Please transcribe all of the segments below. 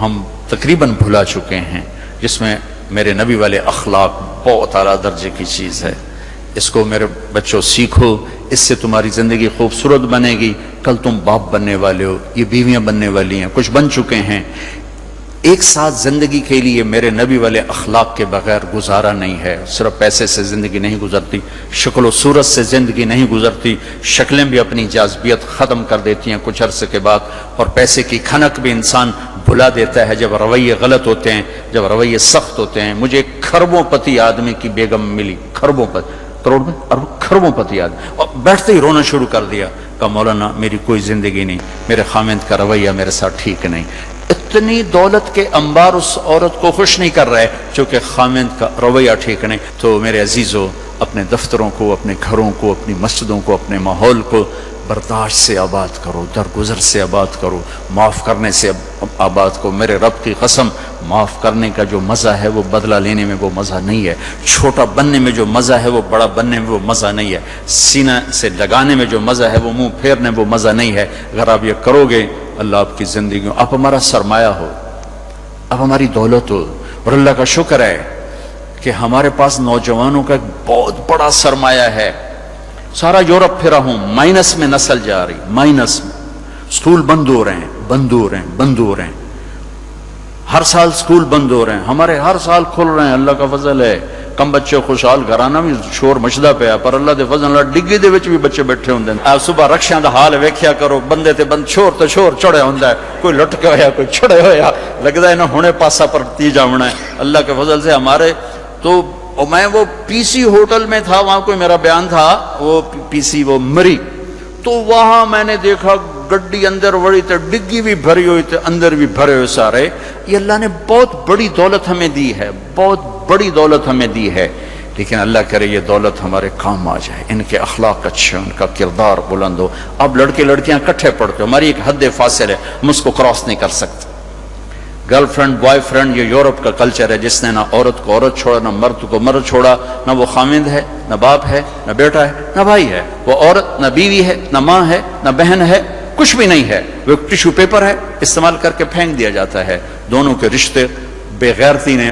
ہم تقریباً بھلا چکے ہیں، جس میں میرے نبی والے اخلاق بہت اعلیٰ درجے کی چیز ہے۔ اس کو میرے بچوں سیکھو، اس سے تمہاری زندگی خوبصورت بنے گی۔ کل تم باپ بننے والے ہو، یہ بیویاں بننے والی ہیں، کچھ بن چکے ہیں۔ ایک ساتھ زندگی کے لیے میرے نبی والے اخلاق کے بغیر گزارا نہیں ہے۔ صرف پیسے سے زندگی نہیں گزرتی، شکل و صورت سے زندگی نہیں گزرتی، شکلیں بھی اپنی جاذبیت ختم کر دیتی ہیں کچھ عرصے کے بعد، اور پیسے کی کھنک بھی انسان بھلا دیتا ہے جب رویے غلط ہوتے ہیں، جب رویے سخت ہوتے ہیں۔ مجھے ایک کھربوں پتی آدمی کی بیگم ملی، کھربوں پتی، کروڑ میں کھربوں پتی آدمی، اور بیٹھتے ہی رونا شروع کر دیا۔ کہا مولانا میری کوئی زندگی نہیں، میرے خامند کا رویہ میرے ساتھ ٹھیک نہیں۔ اتنی دولت کے انبار اس عورت کو خوش نہیں کر رہے چونکہ خامند کا رویہ ٹھیک نہیں۔ تو میرے عزیزو، اپنے دفتروں کو، اپنے گھروں کو، اپنی مسجدوں کو، اپنے ماحول کو برداشت سے آباد کرو، درگزر سے آباد کرو، معاف کرنے سے آباد کرو۔ میرے رب کی قسم، معاف کرنے کا جو مزہ ہے وہ بدلہ لینے میں وہ مزہ نہیں ہے، چھوٹا بننے میں جو مزہ ہے وہ بڑا بننے میں وہ مزہ نہیں ہے، سینہ سے لگانے میں جو مزہ ہے وہ منہ پھیرنے میں وہ مزہ نہیں ہے۔ اگر آپ یہ کرو گے، اللہ آپ کی زندگی، آپ ہمارا سرمایہ ہو، آپ ہماری دولت ہو۔ اور اللہ کا شکر ہے کہ ہمارے پاس نوجوانوں کا ایک بہت بڑا سرمایہ ہے۔ سارا یورپ پھرا ہوں، مائنس میں نسل جا رہی، مائنس میں۔ سکول بند ہو رہے ہیں، بند ہو رہے ہیں، بند ہو رہے ہیں، ہر سال سکول بند ہو رہے ہیں، ہمارے ہر سال کھل رہے ہیں، اللہ کا فضل ہے۔ کم بچے خوشحال گھرانا بھی شور مچدا پیا، پر اللہ دے فضل اللہ ڈگی دے وچ بھی بچے بیٹھے ہوندے ہیں۔ صبح رکشیاں دا حال ویکھیا کرو، بندے تے بند شور تے شور چڑھیا ہوندا ہے، کوئی لٹکا ہویا، کوئی چھڑے ہویا، لگدا ہے نا ہنے پاسا پرتی جاونا ہے۔ اللہ کے فضل سے ہمارے تو، میں وہ پی سی ہوٹل میں تھا، وہاں کوئی میرا بیان تھا، وہ پی سی وہ مری، تو وہاں میں نے دیکھا گڈی اندر وڑی تے ڈگی بھی بھری ہوئی تے اندر بھی بھرے ہوئے سارے۔ یہ اللہ نے بہت بڑی دولت ہمیں دی ہے، بہت بڑی دولت ہمیں دی ہے، لیکن اللہ کرے یہ دولت ہمارے کام آ جائے، ان کے اخلاق اچھے، ان کا کردار بلند ہو۔ اب لڑکے لڑکیاں کٹھے پڑھتے ہو، ہماری ایک حد فاصل ہے، ہم اس کو کراس نہیں کر سکتے۔ گرل فرینڈ بوائے فرینڈ، یہ یورپ کا کلچر ہے، جس نے نہ عورت کو عورت چھوڑا، نہ مرد کو مرد چھوڑا، نہ وہ خامند ہے، نہ باپ ہے، نہ بیٹا ہے، نہ بھائی ہے، وہ عورت نہ بیوی ہے، نہ ماں ہے، نہ بہن ہے، کچھ بھی نہیں ہے، وہ ایک ٹیشو پیپر ہے، استعمال کر کے پھینک دیا جاتا ہے۔ دونوں کے رشتے بے غیرتی نے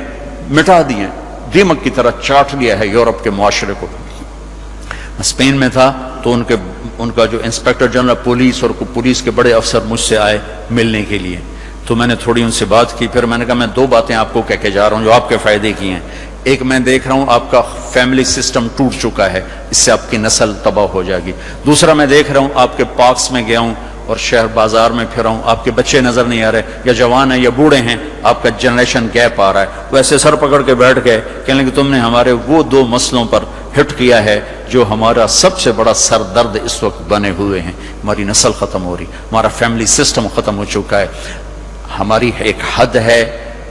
مٹا دیے، دیمک کی طرح چاٹ لیا ہے یورپ کے معاشرے کو۔ اسپین میں تھا تو ان کا جو انسپیکٹر جنرل پولیس اور پولیس کے بڑے افسر مجھ سے آئے ملنے کے لیے، تو میں نے تھوڑی ان سے بات کی، پھر میں نے کہا میں دو باتیں آپ کو کہہ کے جا رہا ہوں جو آپ کے فائدے کی ہیں۔ ایک، میں دیکھ رہا ہوں آپ کا فیملی سسٹم ٹوٹ چکا ہے، اس سے آپ کی نسل تباہ ہو جائے گی۔ دوسرا، میں دیکھ رہا ہوں آپ کے پارکس میں گیا ہوں اور شہر بازار میں پھرا ہوں، آپ کے بچے نظر نہیں آ رہے، یا جوان ہیں یا بوڑھے ہیں، آپ کا جنریشن گیپ آ رہا ہے۔ ویسے سر پکڑ کے بیٹھ گئے، کہنے کہ تم نے ہمارے وہ دو مسئلوں پر ہٹ کیا ہے جو ہمارا سب سے بڑا سر درد اس وقت بنے ہوئے ہیں۔ ہماری نسل ختم ہو رہی، ہمارا فیملی سسٹم ختم ہو چکا ہے، ہماری ایک حد ہے،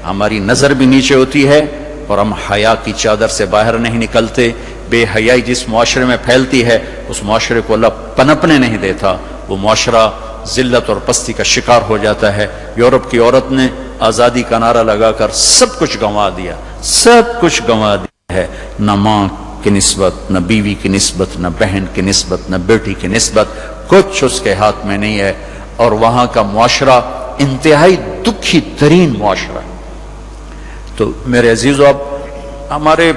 ہماری نظر بھی نیچے ہوتی ہے، اور ہم حیا کی چادر سے باہر نہیں نکلتے۔ بے حیائی جس معاشرے میں پھیلتی ہے، اس معاشرے کو اللہ پنپنے نہیں دیتا، وہ معاشرہ ذلت اور پستی کا شکار ہو جاتا ہے۔ یورپ کی عورت نے آزادی کا نعرہ لگا کر سب کچھ گنوا دیا، سب کچھ گنوا دیا ہے، نہ ماں کی نسبت، نہ بیوی کی نسبت، نہ بہن کی نسبت، نہ بیٹی کی نسبت، کچھ اس کے ہاتھ میں نہیں ہے، اور وہاں کا معاشرہ انتہائی دکھی ترین معاشرہ۔ تو میرے عزیزو، اب ہمارے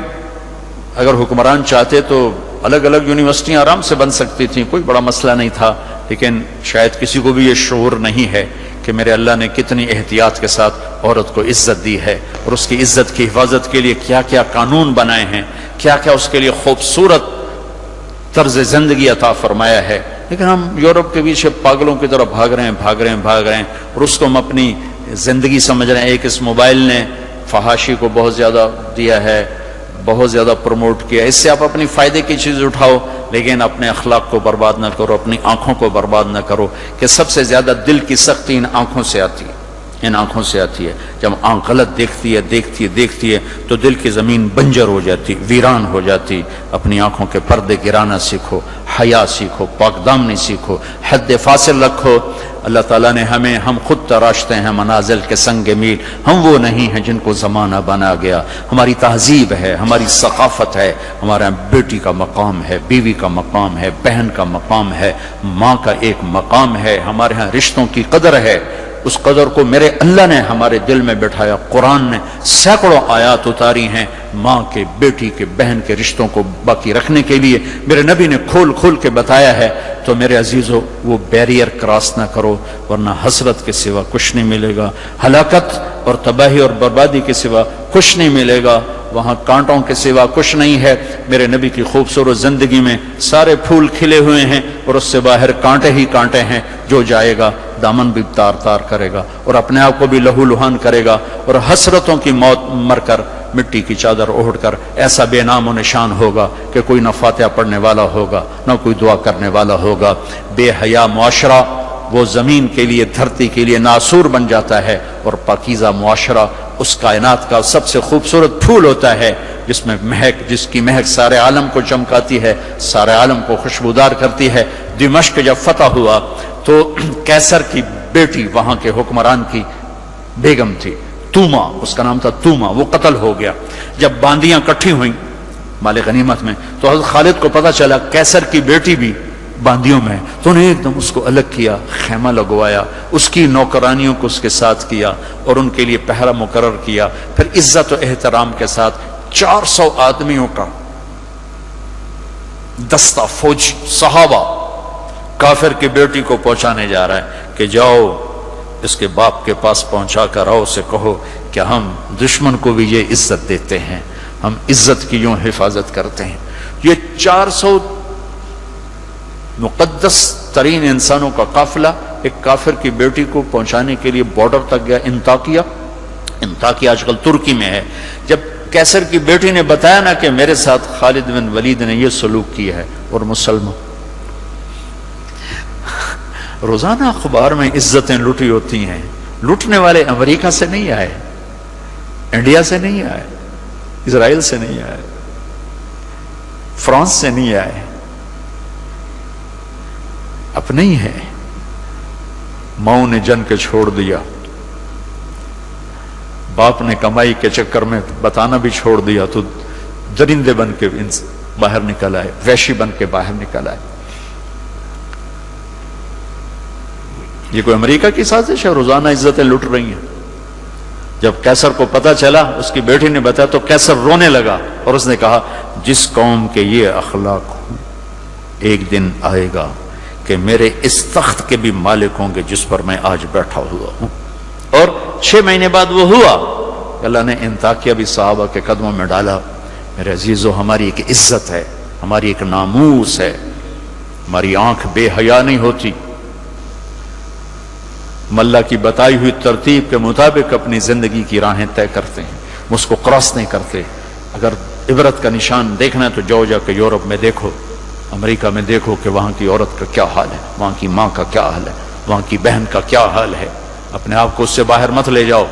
اگر حکمران چاہتے تو الگ الگ یونیورسٹیاں آرام سے بن سکتی تھیں، کوئی بڑا مسئلہ نہیں تھا، لیکن شاید کسی کو بھی یہ شعور نہیں ہے کہ میرے اللہ نے کتنی احتیاط کے ساتھ عورت کو عزت دی ہے، اور اس کی عزت کی حفاظت کے لیے کیا کیا قانون بنائے ہیں، کیا کیا اس کے لیے خوبصورت طرز زندگی عطا فرمایا ہے۔ لیکن ہم یورپ کے پیچھے پاگلوں کی طرح بھاگ رہے ہیں، اور اس کو ہم اپنی زندگی سمجھ رہے ہیں۔ ایک اس موبائل نے فحاشی کو بہت زیادہ دیا ہے، بہت زیادہ پروموٹ کیا، اس سے آپ اپنی فائدے کی چیز اٹھاؤ، لیکن اپنے اخلاق کو برباد نہ کرو، اپنی آنکھوں کو برباد نہ کرو، کہ سب سے زیادہ دل کی سختی ان آنکھوں سے آتی ہے، ان آنکھوں سے آتی ہے۔ جب آنکھ غلط دیکھتی ہے تو دل کی زمین بنجر ہو جاتی، ویران ہو جاتی۔ اپنی آنکھوں کے پردے گرانا سیکھو، حیا سیکھو، پاک دامنی سیکھو، حد فاصل رکھو۔ اللہ تعالیٰ نے ہم خود تراشتے ہیں منازل کے سنگ میل، ہم وہ نہیں ہیں جن کو زمانہ بنا گیا۔ ہماری تہذیب ہے، ہماری ثقافت ہے، ہمارے یہاں بیٹی کا مقام ہے، بیوی کا مقام ہے، بہن کا مقام ہے، ماں کا ایک مقام ہے، ہمارے ہاں رشتوں کی قدر ہے۔ اس قدر کو میرے اللہ نے ہمارے دل میں بٹھایا۔ قرآن نے سینکڑوں آیات اتاری ہیں ماں کے، بیٹی کے، بہن کے رشتوں کو باقی رکھنے کے لیے، میرے نبی نے کھول کھول کے بتایا ہے۔ تو میرے عزیزو وہ بیریئر کراس نہ کرو، ورنہ حسرت کے سوا کچھ نہیں ملے گا، ہلاکت اور تباہی اور بربادی کے سوا کچھ نہیں ملے گا، وہاں کانٹوں کے سوا کچھ نہیں ہے۔ میرے نبی کی خوبصورت زندگی میں سارے پھول کھلے ہوئے ہیں اور اس سے باہر کانٹے ہی کانٹے ہیں۔ جو جائے گا دامن بھی تار تار کرے گا اور اپنے آپ کو بھی لہو لہان کرے گا، اور حسرتوں کی موت مر کر مٹی کی چادر اوڑھ کر ایسا بے نام و نشان ہوگا کہ کوئی نہ فاتحہ پڑھنے والا ہوگا نہ کوئی دعا کرنے والا ہوگا۔ بے حیا معاشرہ وہ زمین کے لیے، دھرتی کے لیے ناسور بن جاتا ہے، اور پاکیزہ معاشرہ اس کائنات کا سب سے خوبصورت پھول ہوتا ہے جس میں مہک، جس کی مہک سارے عالم کو چمکاتی ہے، سارے عالم کو خوشبودار کرتی ہے۔ دمشق جب فتح ہوا تو کیسر کی بیٹی وہاں کے حکمران کی بیگم تھی، توما، اس کا نام تھا توما، وہ قتل ہو گیا۔ جب باندیاں کٹھی ہوئیں مال غنیمت میں تو حضرت خالد کو پتہ چلا کیسر کی بیٹی بھی باندیوں میں، تو انہیں ایک دم اس کو الگ کیا، خیمہ لگوایا، اس کی نوکرانیوں کو اس کے ساتھ کیا اور ان کے لیے پہرا مقرر کیا۔ پھر عزت و احترام کے ساتھ 400 آدمیوں کا دستہ فوجی صحابہ کافر کی بیٹی کو پہنچانے جا رہا ہے کہ جاؤ اس کے باپ کے پاس پہنچا کر آؤ، اسے کہو کہ ہم دشمن کو بھی یہ عزت دیتے ہیں، ہم عزت کی یوں حفاظت کرتے ہیں۔ یہ 400 مقدس ترین انسانوں کا قافلہ ایک کافر کی بیٹی کو پہنچانے کے لیے بارڈر تک گیا، انطاکیہ آج کل ترکی میں ہے۔ جب کیسر کی بیٹی نے بتایا نا کہ میرے ساتھ خالد بن ولید نے یہ سلوک کیا ہے، اور مسلمان روزانہ اخبار میں عزتیں لوٹی ہوتی ہیں، لوٹنے والے امریکہ سے نہیں آئے، انڈیا سے نہیں آئے، اسرائیل سے نہیں آئے، فرانس سے نہیں آئے، اپنے ہی ہے۔ ماؤں نے جن کے چھوڑ دیا، باپ نے کمائی کے چکر میں بتانا بھی چھوڑ دیا، تو درندے بن کے باہر نکل آئے، وحشی بن کے باہر نکل آئے۔ یہ کوئی امریکہ کی سازش ہے؟ روزانہ عزتیں لٹ رہی ہیں۔ جب کیسر کو پتا چلا، اس کی بیٹی نے بتایا تو کیسر رونے لگا اور اس نے کہا جس قوم کے یہ اخلاق ہوں ایک دن آئے گا کہ میرے اس تخت کے بھی مالک ہوں گے جس پر میں آج بیٹھا ہوا ہوں۔ اور 6 مہینے بعد وہ ہوا، اللہ نے انطاکیہ بھی صحابہ کے قدموں میں ڈالا۔ میرے عزیزو، ہماری ایک عزت ہے، ہماری ایک ناموس ہے، ہماری آنکھ بے حیا نہیں ہوتی، ہم اللہ کی بتائی ہوئی ترتیب کے مطابق اپنی زندگی کی راہیں طے کرتے ہیں، ہم اس کو کراس نہیں کرتے۔ اگر عبرت کا نشان دیکھنا ہے تو جاؤ جا کے یورپ میں دیکھو، امریکہ میں دیکھو کہ وہاں کی عورت کا کیا حال ہے، وہاں کی ماں کا کیا حال ہے، وہاں کی بہن کا کیا حال ہے۔ اپنے آپ کو اس سے باہر مت لے جاؤ،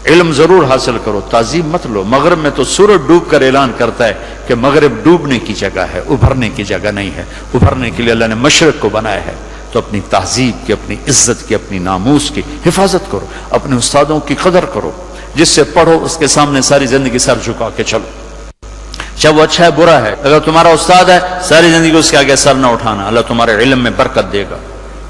علم ضرور حاصل کرو، تعظیم مت لو۔ مغرب میں تو سورج ڈوب کر اعلان کرتا ہے کہ مغرب ڈوبنے کی جگہ ہے، ابھرنے کی جگہ نہیں ہے۔ ابھرنے کے لیے اللہ نے مشرق کو بنایا ہے، تو اپنی تہذیب کی، اپنی عزت کی، اپنی ناموس کی حفاظت کرو، اپنے استادوں کی قدر کرو، جس سے پڑھو اس کے سامنے ساری زندگی سر جھکا کے چلو، چاہے وہ اچھا ہے برا ہے۔ اگر تمہارا استاد ہے ساری زندگی اس کے آگے سر نہ اٹھانا، اللہ تمہارے علم میں برکت دے گا،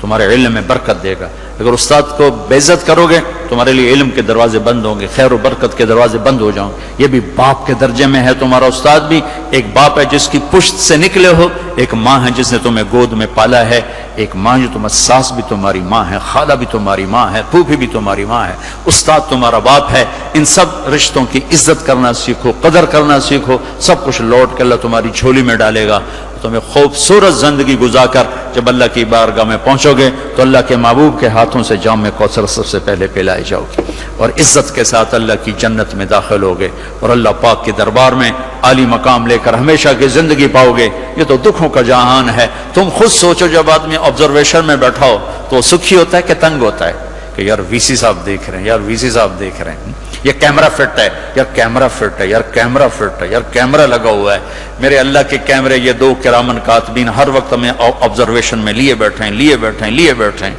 تمہارے علم میں برکت دے گا۔ اگر استاد کو بے عزت کرو گے تمہارے لیے علم کے دروازے بند ہوں گے، خیر و برکت کے دروازے بند ہو جاؤں گے۔ یہ بھی باپ کے درجے میں ہے، تمہارا استاد بھی ایک باپ ہے جس کی پشت سے نکلے ہو، ایک ماں ہے جس نے تمہیں گود میں پالا ہے، ایک ماں جو تمہیں، ساس بھی تمہاری ماں ہے، خالہ بھی تمہاری ماں ہے، پھوپھی بھی تمہاری ماں ہے، استاد تمہارا باپ ہے۔ ان سب رشتوں کی عزت کرنا سیکھو، قدر کرنا سیکھو، سب کچھ لوٹ کے اللہ تمہاری جھولی میں ڈالے گا۔ تمہیں خوبصورت زندگی گزار کر جب اللہ کی بارگاہ میں پہنچو گے تو اللہ کے محبوب کے ہاتھوں سے جام کوثر سب سے پہلے پلائے جاؤ گے، اور عزت کے ساتھ اللہ کی جنت میں داخل ہوگے، اور اللہ پاک کے دربار میں عالی مقام لے کر ہمیشہ کی زندگی پاؤ گے۔ یہ تو دکھوں کا جہان ہے۔ تم خود سوچو، جب آدمی آبزرویشن میں بیٹھا ہو تو سکھی ہوتا ہے کہ تنگ ہوتا ہے کہ یار وی سی صاحب دیکھ رہے ہیں، یار وی سی صاحب دیکھ رہے ہیں، یہ کیمرہ فٹ ہے، یار کیمرہ فٹ ہے، یار کیمرہ فٹ ہے، یار کیمرہ لگا ہوا ہے۔ میرے اللہ کے کیمرے یہ 2 کرامن کاتبین ہر وقت ہمیں آبزرویشن میں لیے بیٹھے ہیں۔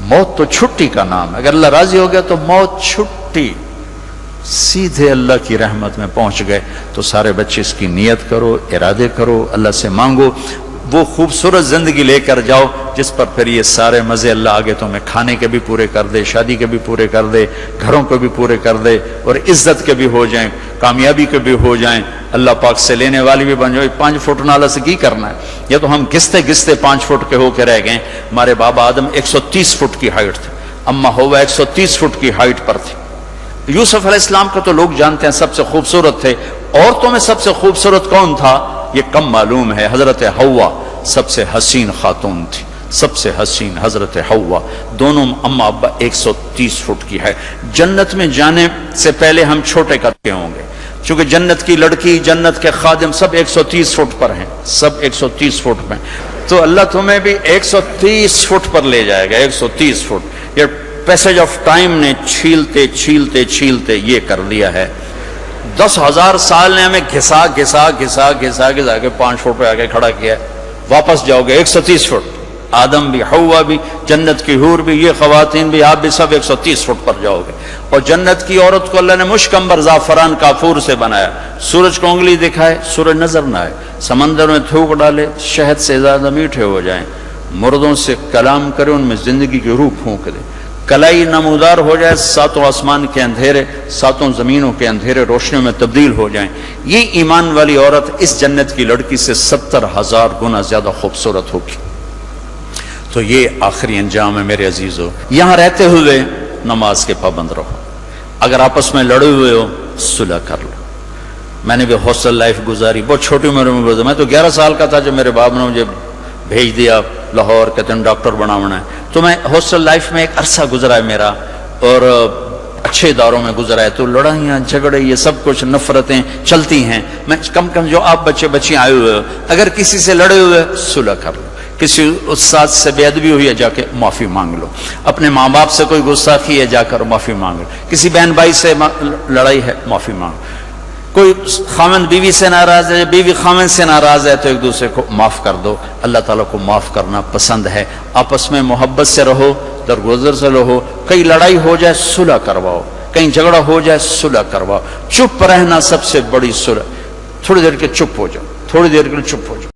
موت تو چھٹی کا نام ہے، اگر اللہ راضی ہو گیا تو موت چھٹی، سیدھے اللہ کی رحمت میں پہنچ گئے۔ تو سارے بچے اس کی نیت کرو، ارادے کرو، اللہ سے مانگو۔ وہ خوبصورت زندگی لے کر جاؤ جس پر پھر یہ سارے مزے اللہ آگے تمہیں کھانے کے بھی پورے کر دے، شادی کے بھی پورے کر دے، گھروں کو بھی پورے کر دے، اور عزت کے بھی ہو جائیں، کامیابی کے بھی ہو جائیں، اللہ پاک سے لینے والی بھی بن جائے۔ 5 فٹ نالا سے کی کرنا ہے؟ یہ تو ہم گستے گستے 5 فٹ کے ہو کے رہ گئے۔ ہمارے بابا آدم 130 فٹ کی ہائٹ تھے، اما ہوا 130 فٹ کی ہائٹ پر تھی۔ یوسف علیہ السلام کو تو لوگ جانتے ہیں سب سے خوبصورت تھے۔ عورتوں میں سب سے خوبصورت کون تھا یہ کم معلوم ہے، حضرت حوا سب سے حسین خاتون تھی، سب سے حسین حضرت حوا، دونوں اما ابا 130 فٹ کی ہے۔ جنت میں جانے سے پہلے ہم چھوٹے قد کے ہوں گے، چونکہ جنت کی لڑکی، جنت کے خادم سب 130 فٹ پر ہیں، سب 130 فٹ میں، تو اللہ تمہیں بھی 130 فٹ پر لے جائے گا۔ 130 فٹ یہ پیسج آف ٹائم نے چھیلتے چھیلتے چھیلتے یہ کر دیا ہے۔ 10,000 سال نے ہمیں گھسا گھسا گھسا گھسا گھسا کے 5 فٹ پہ آگے کھڑا کیا ہے۔ واپس جاؤ گے 130 فٹ، آدم بھی، حوا بھی، جنت کی حور بھی، یہ خواتین بھی، آپ بھی سب 130 فٹ پر جاؤ گے۔ اور جنت کی عورت کو اللہ نے مشکمبر زعفران کافور سے بنایا، سورج کو انگلی دکھائے سورج نظر نہ آئے، سمندر میں تھوک ڈالے شہد سے زیادہ میٹھے ہو جائیں، مردوں سے کلام کرے ان میں زندگی کی روح پھونک دے، کلائی نمودار ہو جائے، 7 آسمان کے اندھیرے 7 زمینوں کے اندھیرے روشنیوں میں تبدیل ہو جائیں۔ یہ ایمان والی عورت اس جنت کی لڑکی سے 70,000 گنا زیادہ خوبصورت ہوگی۔ تو یہ آخری انجام ہے میرے عزیزو۔ یہاں رہتے ہوئے نماز کے پابند رہو، اگر آپس میں لڑے ہوئے ہو صلح کر لو۔ میں نے بھی ہاسٹل لائف گزاری، بہت چھوٹی عمر میں گزاری، میں تو 11 سال کا تھا جب میرے باپ نے مجھے بھیج دیا لاہور، کہتے ہیں ڈاکٹر بناونا ہے، تو میں ہاسٹل لائف میں ایک عرصہ گزرا ہے میرا، اور اچھے اداروں میں گزرا ہے، تو لڑائیاں جھگڑے یہ سب کچھ نفرتیں چلتی ہیں۔ میں کم جو آپ بچے بچیاں آئے ہوئے ہو، اگر کسی سے لڑے ہوئے صلح کر لو، کسی استاد سے بے ادبی ہوئی ہے جا کے معافی مانگ لو، اپنے ماں باپ سے کوئی گستاخی ہے جا کر معافی مانگ لو، کسی بہن بھائی سے لڑائی ہے معافی مانگ لو، کوئی خامن بیوی سے ناراض ہے، بیوی خامن سے ناراض ہے، تو ایک دوسرے کو معاف کر دو۔ اللہ تعالیٰ کو معاف کرنا پسند ہے۔ آپس میں محبت سے رہو، درگزر سے رہو، کہیں لڑائی ہو جائے صلح کرواؤ، کہیں جھگڑا ہو جائے صلح کرواؤ۔ چپ رہنا سب سے بڑی صلح، تھوڑی دیر کے چپ ہو جاؤ، تھوڑی دیر کے لیے چپ ہو جاؤ۔